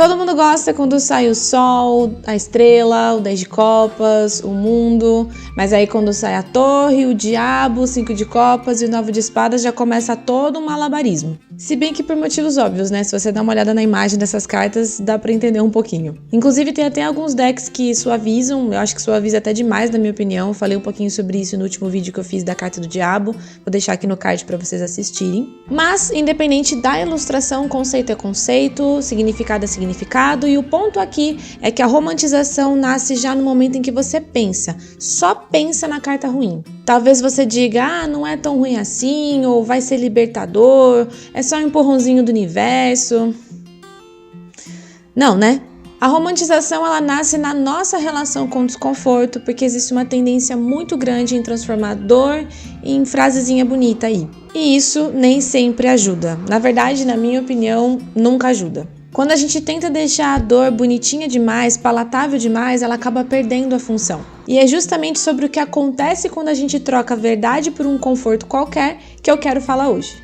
Todo mundo gosta quando sai o sol, a estrela, o 10 de copas, o mundo, mas aí quando sai a torre, o diabo, o 5 de copas e o 9 de espadas já começa todo um malabarismo. Se bem que por motivos óbvios, né? Se você dá uma olhada na imagem dessas cartas, dá pra entender um pouquinho. Inclusive tem até alguns decks que suavizam, eu acho que suaviza até demais na minha opinião. Eu falei um pouquinho sobre isso no último vídeo que eu fiz da carta do diabo, vou deixar aqui no card pra vocês assistirem. Mas, independente da ilustração, conceito é conceito, significado é significado, e o ponto aqui é que a romantização nasce já no momento em que você pensa, só pensa na carta ruim. Talvez você diga, não é tão ruim assim, ou vai ser libertador, é só um empurrãozinho do universo. Não, né? A romantização ela nasce na nossa relação com o desconforto, porque existe uma tendência muito grande em transformar dor em frasezinha bonita aí. E isso nem sempre ajuda. Na verdade, na minha opinião, nunca ajuda. Quando a gente tenta deixar a dor bonitinha demais, palatável demais, ela acaba perdendo a função. E é justamente sobre o que acontece quando a gente troca a verdade por um conforto qualquer que eu quero falar hoje.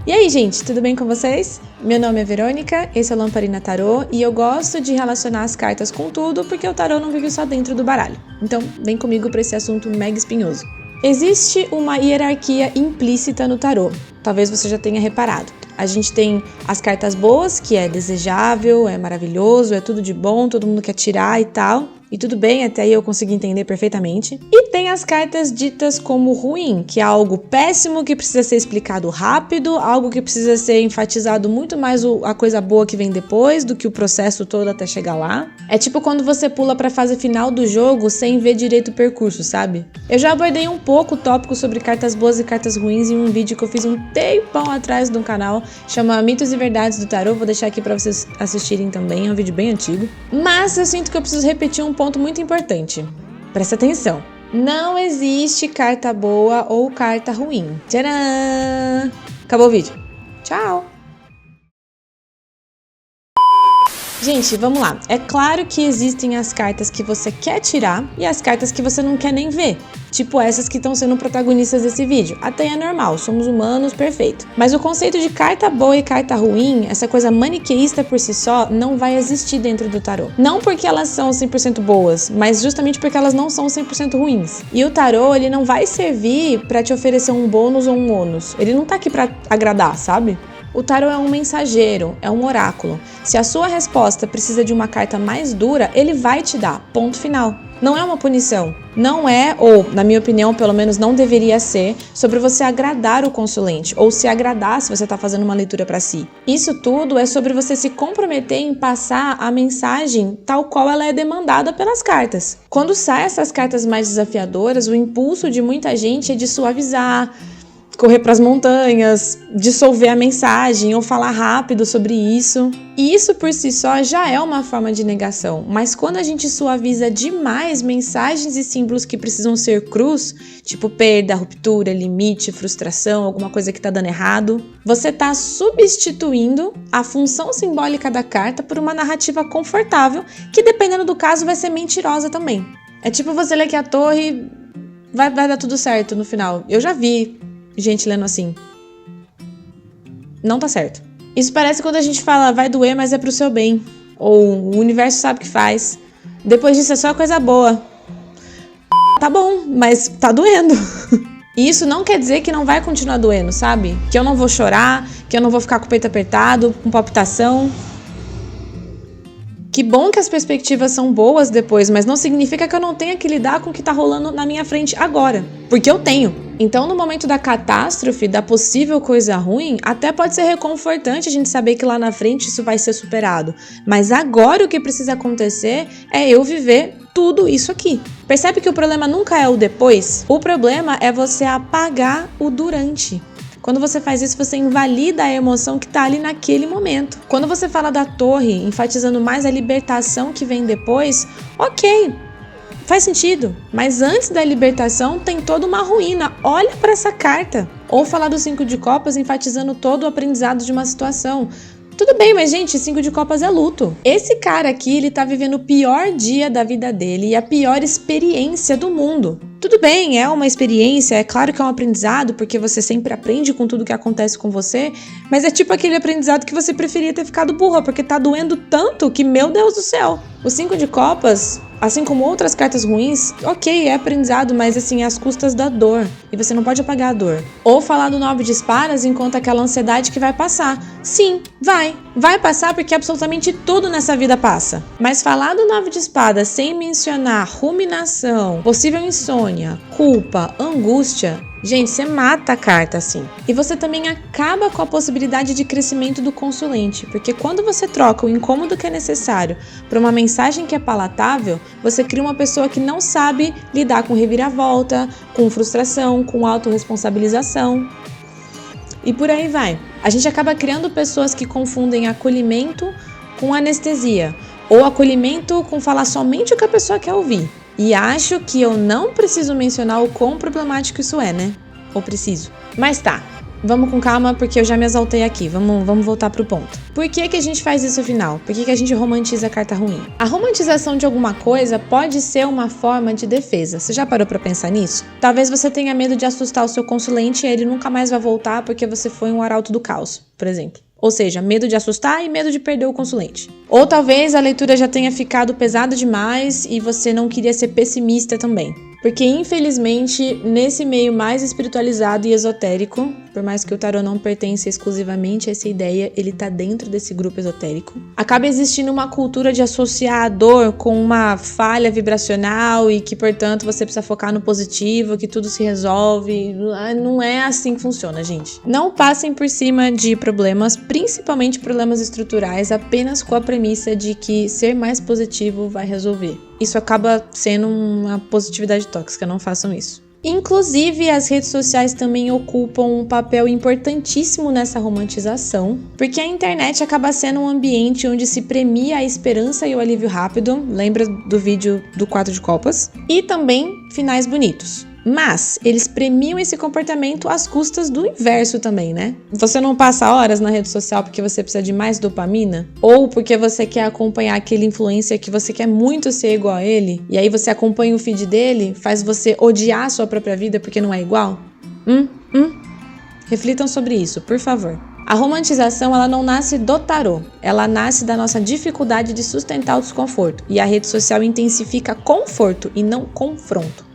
E aí, gente, tudo bem com vocês? Meu nome é Verônica, esse é o Lamparina Tarô e eu gosto de relacionar as cartas com tudo porque o tarô não vive só dentro do baralho. Então, vem comigo para esse assunto mega espinhoso. Existe uma hierarquia implícita no tarô, talvez você já tenha reparado. A gente tem as cartas boas, que é desejável, é maravilhoso, é tudo de bom, todo mundo quer tirar e tal. E tudo bem, até aí eu consegui entender perfeitamente. E tem as cartas ditas como ruim, que é algo péssimo, que precisa ser explicado rápido, algo que precisa ser enfatizado muito mais a coisa boa que vem depois do que o processo todo até chegar lá. É tipo quando você pula pra fase final do jogo sem ver direito o percurso, sabe? Eu já abordei um pouco o tópico sobre cartas boas e cartas ruins em um vídeo que eu fiz um tempão atrás no canal, chama Mitos e Verdades do Tarô, vou deixar aqui pra vocês assistirem também, é um vídeo bem antigo. Mas eu sinto que eu preciso repetir um ponto muito importante. Presta atenção. Não existe carta boa ou carta ruim. Tcharam! Acabou o vídeo. Tchau! Gente, vamos lá. É claro que existem as cartas que você quer tirar e as cartas que você não quer nem ver. Tipo essas que estão sendo protagonistas desse vídeo. Até é normal, somos humanos, perfeito. Mas o conceito de carta boa e carta ruim, essa coisa maniqueísta por si só, não vai existir dentro do tarô. Não porque elas são 100% boas, mas justamente porque elas não são 100% ruins. E o tarô, ele não vai servir pra te oferecer um bônus ou um ônus. Ele não tá aqui pra agradar, sabe? O tarô é um mensageiro, é um oráculo. Se a sua resposta precisa de uma carta mais dura, ele vai te dar, ponto final. Não é uma punição. Não é, ou na minha opinião, pelo menos não deveria ser, sobre você agradar o consulente, ou se agradar se você está fazendo uma leitura para si. Isso tudo é sobre você se comprometer em passar a mensagem tal qual ela é demandada pelas cartas. Quando saem essas cartas mais desafiadoras, o impulso de muita gente é de suavizar, correr para as montanhas, dissolver a mensagem ou falar rápido sobre isso. E isso por si só já é uma forma de negação, mas quando a gente suaviza demais mensagens e símbolos que precisam ser crus, tipo perda, ruptura, limite, frustração, alguma coisa que tá dando errado, você tá substituindo a função simbólica da carta por uma narrativa confortável, que dependendo do caso vai ser mentirosa também. É tipo você ler que a torre vai dar tudo certo no final. Eu já vi gente lendo assim. Não tá certo. Isso parece quando a gente fala vai doer, mas é pro seu bem. Ou o universo sabe o que faz. Depois disso é só coisa boa. Tá bom, mas tá doendo. E isso não quer dizer que não vai continuar doendo, sabe? Que eu não vou chorar, que eu não vou ficar com o peito apertado, com palpitação. Que bom que as perspectivas são boas depois, mas não significa que eu não tenha que lidar com o que tá rolando na minha frente agora. Porque eu tenho. Então, no momento da catástrofe, da possível coisa ruim, até pode ser reconfortante a gente saber que lá na frente isso vai ser superado. Mas agora o que precisa acontecer é eu viver tudo isso aqui. Percebe que o problema nunca é o depois? O problema é você apagar o durante. Quando você faz isso, você invalida a emoção que tá ali naquele momento. Quando você fala da torre, enfatizando mais a libertação que vem depois, ok, faz sentido. Mas antes da libertação tem toda uma ruína. Olha para essa carta. Ou falar do 5 de copas, enfatizando todo o aprendizado de uma situação. Tudo bem, mas gente, 5 de copas é luto. Esse cara aqui, ele tá vivendo o pior dia da vida dele e a pior experiência do mundo. Tudo bem, é uma experiência, é claro que é um aprendizado, porque você sempre aprende com tudo que acontece com você, mas é tipo aquele aprendizado que você preferia ter ficado burra, porque tá doendo tanto que, meu Deus do céu. O 5 de copas, assim como outras cartas ruins, ok, é aprendizado, mas assim, às custas da dor. E você não pode apagar a dor. Ou falar do 9 de espadas enquanto aquela ansiedade que vai passar. Sim, vai. Vai passar porque absolutamente tudo nessa vida passa. Mas falar do 9 de espadas sem mencionar ruminação, possível insônia, culpa, angústia... Gente, você mata a carta assim. E você também acaba com a possibilidade de crescimento do consulente, porque quando você troca o incômodo que é necessário para uma mensagem que é palatável, você cria uma pessoa que não sabe lidar com reviravolta, com frustração, com autorresponsabilização. E por aí vai. A gente acaba criando pessoas que confundem acolhimento com anestesia, ou acolhimento com falar somente o que a pessoa quer ouvir. E acho que eu não preciso mencionar o quão problemático isso é, né? Ou preciso? Mas tá, vamos com calma porque eu já me exaltei aqui, vamos voltar pro ponto. Por que a gente faz isso afinal? Por que a gente romantiza a carta ruim? A romantização de alguma coisa pode ser uma forma de defesa. Você já parou pra pensar nisso? Talvez você tenha medo de assustar o seu consulente e ele nunca mais vai voltar porque você foi um arauto do caos, por exemplo. Ou seja, medo de assustar e medo de perder o consulente. Ou talvez a leitura já tenha ficado pesada demais e você não queria ser pessimista também. Porque, infelizmente, nesse meio mais espiritualizado e esotérico, por mais que o tarô não pertença exclusivamente a essa ideia, ele tá dentro desse grupo esotérico, acaba existindo uma cultura de associar a dor com uma falha vibracional e que, portanto, você precisa focar no positivo, que tudo se resolve. Não é assim que funciona, gente. Não passem por cima de problemas, principalmente problemas estruturais, apenas com a premissa de que ser mais positivo vai resolver. Isso acaba sendo uma positividade tóxica, não façam isso. Inclusive, as redes sociais também ocupam um papel importantíssimo nessa romantização, porque a internet acaba sendo um ambiente onde se premia a esperança e o alívio rápido, lembra do vídeo do 4 de copas? E também finais bonitos. Mas eles premiam esse comportamento às custas do inverso também, né? Você não passa horas na rede social porque você precisa de mais dopamina? Ou porque você quer acompanhar aquele influencer que você quer muito ser igual a ele? E aí você acompanha o feed dele, faz você odiar a sua própria vida porque não é igual? Reflitam sobre isso, por favor. A romantização, ela não nasce do tarô, ela nasce da nossa dificuldade de sustentar o desconforto. E a rede social intensifica conforto e não confronto.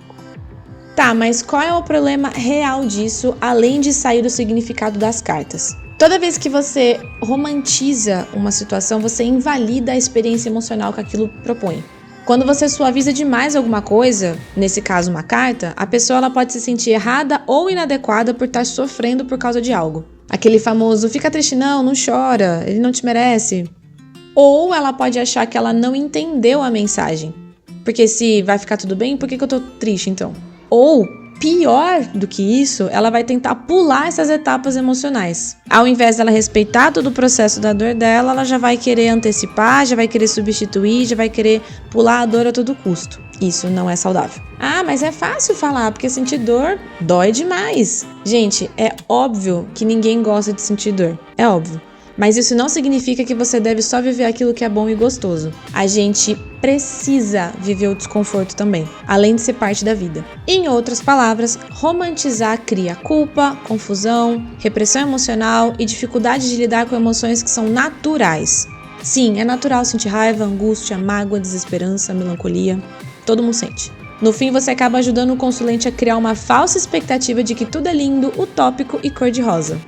Tá, mas qual é o problema real disso, além de sair do significado das cartas? Toda vez que você romantiza uma situação, você invalida a experiência emocional que aquilo propõe. Quando você suaviza demais alguma coisa, nesse caso uma carta, a pessoa ela pode se sentir errada ou inadequada por estar sofrendo por causa de algo. Aquele famoso, fica triste não chora, ele não te merece. Ou ela pode achar que ela não entendeu a mensagem. Porque se vai ficar tudo bem, por que eu tô triste então? Ou, pior do que isso, ela vai tentar pular essas etapas emocionais. Ao invés dela respeitar todo o processo da dor dela, ela já vai querer antecipar, já vai querer substituir, já vai querer pular a dor a todo custo. Isso não é saudável. Ah, mas é fácil falar, porque sentir dor dói demais. Gente, é óbvio que ninguém gosta de sentir dor. É óbvio. Mas isso não significa que você deve só viver aquilo que é bom e gostoso. A gente precisa viver o desconforto também, além de ser parte da vida. Em outras palavras, romantizar cria culpa, confusão, repressão emocional e dificuldade de lidar com emoções que são naturais. Sim, é natural sentir raiva, angústia, mágoa, desesperança, melancolia. Todo mundo sente. No fim, você acaba ajudando o consulente a criar uma falsa expectativa de que tudo é lindo, utópico e cor-de-rosa.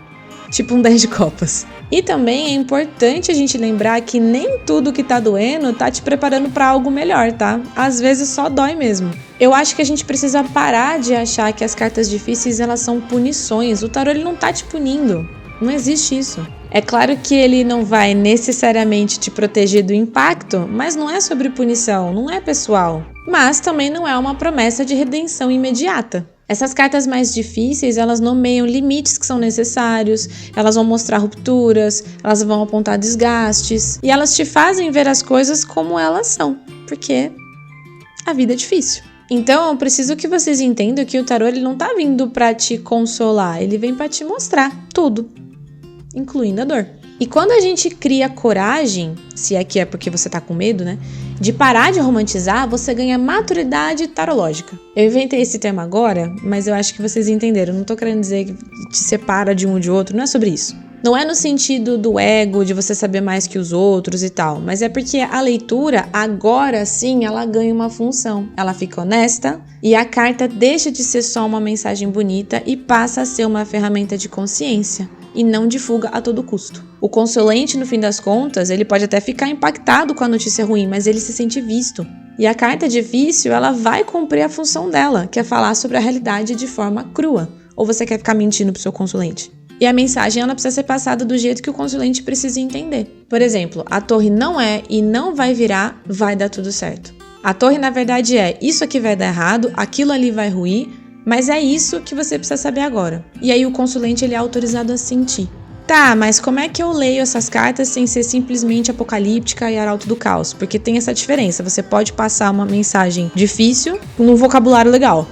Tipo um 10 de copas. E também é importante a gente lembrar que nem tudo que tá doendo tá te preparando pra algo melhor, tá? Às vezes só dói mesmo. Eu acho que a gente precisa parar de achar que as cartas difíceis elas são punições. O tarô ele não tá te punindo. Não existe isso. É claro que ele não vai necessariamente te proteger do impacto, mas não é sobre punição, não é pessoal. Mas também não é uma promessa de redenção imediata. Essas cartas mais difíceis, elas nomeiam limites que são necessários, elas vão mostrar rupturas, elas vão apontar desgastes e elas te fazem ver as coisas como elas são, porque a vida é difícil. Então, eu preciso que vocês entendam que o tarô ele não tá vindo pra te consolar, ele vem pra te mostrar tudo, incluindo a dor. E quando a gente cria coragem, se é que é porque você tá com medo, né? De parar de romantizar, você ganha maturidade tarológica. Eu inventei esse termo agora, mas eu acho que vocês entenderam. Não tô querendo dizer que te separa de um ou de outro, não é sobre isso. Não é no sentido do ego, de você saber mais que os outros e tal, mas é porque a leitura, agora sim, ela ganha uma função. Ela fica honesta e a carta deixa de ser só uma mensagem bonita e passa a ser uma ferramenta de consciência e não de fuga a todo custo. O consulente, no fim das contas, ele pode até ficar impactado com a notícia ruim, mas ele se sente visto. E a carta difícil, ela vai cumprir a função dela, que é falar sobre a realidade de forma crua. Ou você quer ficar mentindo pro seu consulente? E a mensagem, ela precisa ser passada do jeito que o consulente precisa entender. Por exemplo, a torre não é e não vai virar, vai dar tudo certo. A torre, na verdade, é isso aqui vai dar errado, aquilo ali vai ruir, mas é isso que você precisa saber agora. E aí o consulente, ele é autorizado a sentir. Tá, mas como é que eu leio essas cartas sem ser simplesmente apocalíptica e arauto do caos? Porque tem essa diferença, você pode passar uma mensagem difícil num vocabulário legal.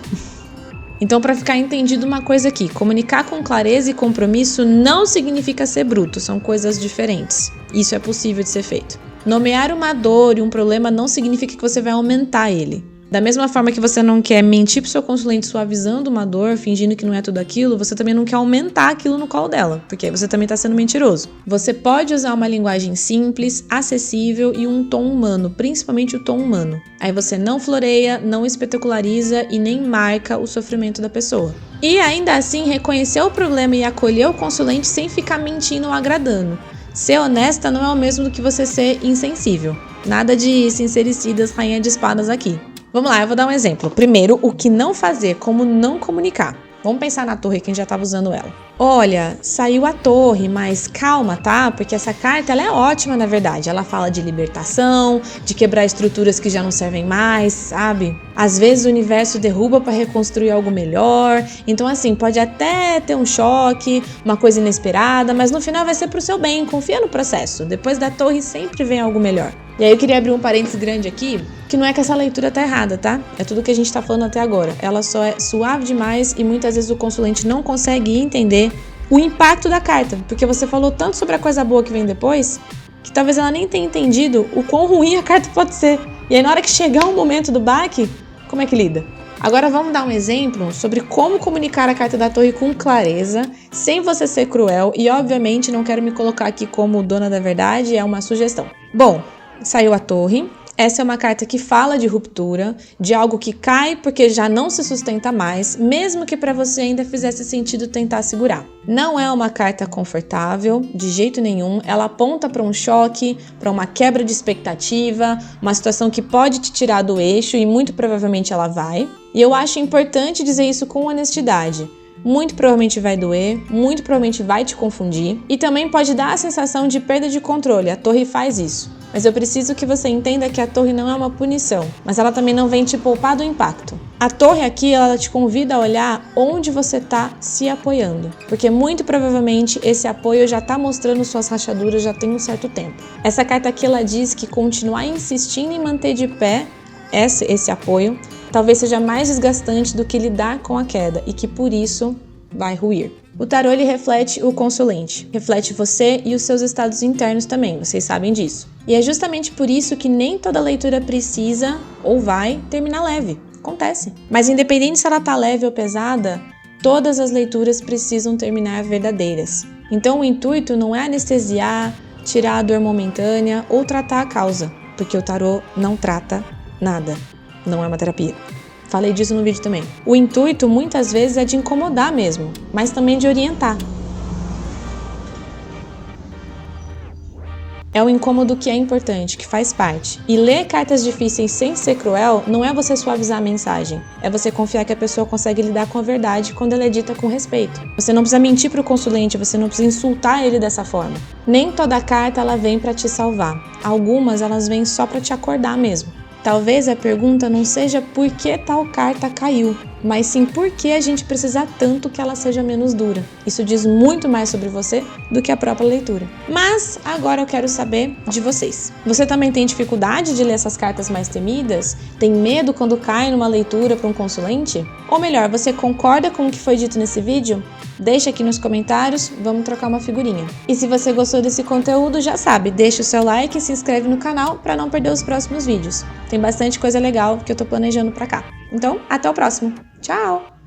Então, para ficar entendido uma coisa aqui, comunicar com clareza e compromisso não significa ser bruto, são coisas diferentes. Isso é possível de ser feito. Nomear uma dor e um problema não significa que você vai aumentar ele. Da mesma forma que você não quer mentir pro seu consulente suavizando uma dor, fingindo que não é tudo aquilo, você também não quer aumentar aquilo no colo dela, porque aí você também tá sendo mentiroso. Você pode usar uma linguagem simples, acessível e um tom humano, principalmente o tom humano. Aí você não floreia, não espetaculariza e nem marca o sofrimento da pessoa. E ainda assim, reconhecer o problema e acolher o consulente sem ficar mentindo ou agradando. Ser honesta não é o mesmo do que você ser insensível. Nada de sincericidas, rainha de espadas aqui. Vamos lá, eu vou dar um exemplo. Primeiro, o que não fazer, como não comunicar. Vamos pensar na torre, que a gente já estava usando ela. Olha, saiu a torre, mas calma, tá? Porque essa carta, ela é ótima, na verdade. Ela fala de libertação, de quebrar estruturas que já não servem mais, sabe? Às vezes o universo derruba para reconstruir algo melhor. Então, assim, pode até ter um choque, uma coisa inesperada, mas no final vai ser pro seu bem. Confia no processo. Depois da torre sempre vem algo melhor. E aí eu queria abrir um parênteses grande aqui, que não é que essa leitura tá errada, tá? É tudo que a gente tá falando até agora. Ela só é suave demais e muitas vezes o consulente não consegue entender o impacto da carta, porque você falou tanto sobre a coisa boa que vem depois, que talvez ela nem tenha entendido o quão ruim a carta pode ser. E aí na hora que chegar o momento do baque, como é que lida? Agora vamos dar um exemplo sobre como comunicar a carta da torre com clareza, sem você ser cruel, e obviamente não quero me colocar aqui como dona da verdade, é uma sugestão. Bom, saiu a torre. Essa é uma carta que fala de ruptura, de algo que cai porque já não se sustenta mais, mesmo que para você ainda fizesse sentido tentar segurar. Não é uma carta confortável, de jeito nenhum. Ela aponta para um choque, para uma quebra de expectativa, uma situação que pode te tirar do eixo e muito provavelmente ela vai. E eu acho importante dizer isso com honestidade. Muito provavelmente vai doer, muito provavelmente vai te confundir e também pode dar a sensação de perda de controle. A torre faz isso. Mas eu preciso que você entenda que a torre não é uma punição, mas ela também não vem te poupar do impacto. A torre aqui, ela te convida a olhar onde você está se apoiando, porque muito provavelmente esse apoio já está mostrando suas rachaduras já tem um certo tempo. Essa carta aqui, ela diz que continuar insistindo em manter de pé esse apoio talvez seja mais desgastante do que lidar com a queda e que por isso vai ruir. O tarô, ele reflete o consulente, reflete você e os seus estados internos também, vocês sabem disso. E é justamente por isso que nem toda leitura precisa ou vai terminar leve, acontece. Mas independente se ela tá leve ou pesada, todas as leituras precisam terminar verdadeiras. Então o intuito não é anestesiar, tirar a dor momentânea ou tratar a causa, porque o tarô não trata nada, não é uma terapia. Falei disso no vídeo também. O intuito, muitas vezes, é de incomodar mesmo, mas também de orientar. É o incômodo que é importante, que faz parte. E ler cartas difíceis sem ser cruel não é você suavizar a mensagem. É você confiar que a pessoa consegue lidar com a verdade quando ela é dita com respeito. Você não precisa mentir para o consulente, você não precisa insultar ele dessa forma. Nem toda carta ela vem para te salvar. Algumas elas vêm só para te acordar mesmo. Talvez a pergunta não seja por que tal carta caiu, mas sim por que a gente precisa tanto que ela seja menos dura. Isso diz muito mais sobre você do que a própria leitura. Mas agora eu quero saber de vocês. Você também tem dificuldade de ler essas cartas mais temidas? Tem medo quando cai numa leitura para um consulente? Ou melhor, você concorda com o que foi dito nesse vídeo? Deixa aqui nos comentários, vamos trocar uma figurinha. E se você gostou desse conteúdo, já sabe, deixa o seu like e se inscreve no canal para não perder os próximos vídeos. Tem bastante coisa legal que eu tô planejando pra cá. Então, até o próximo. Tchau!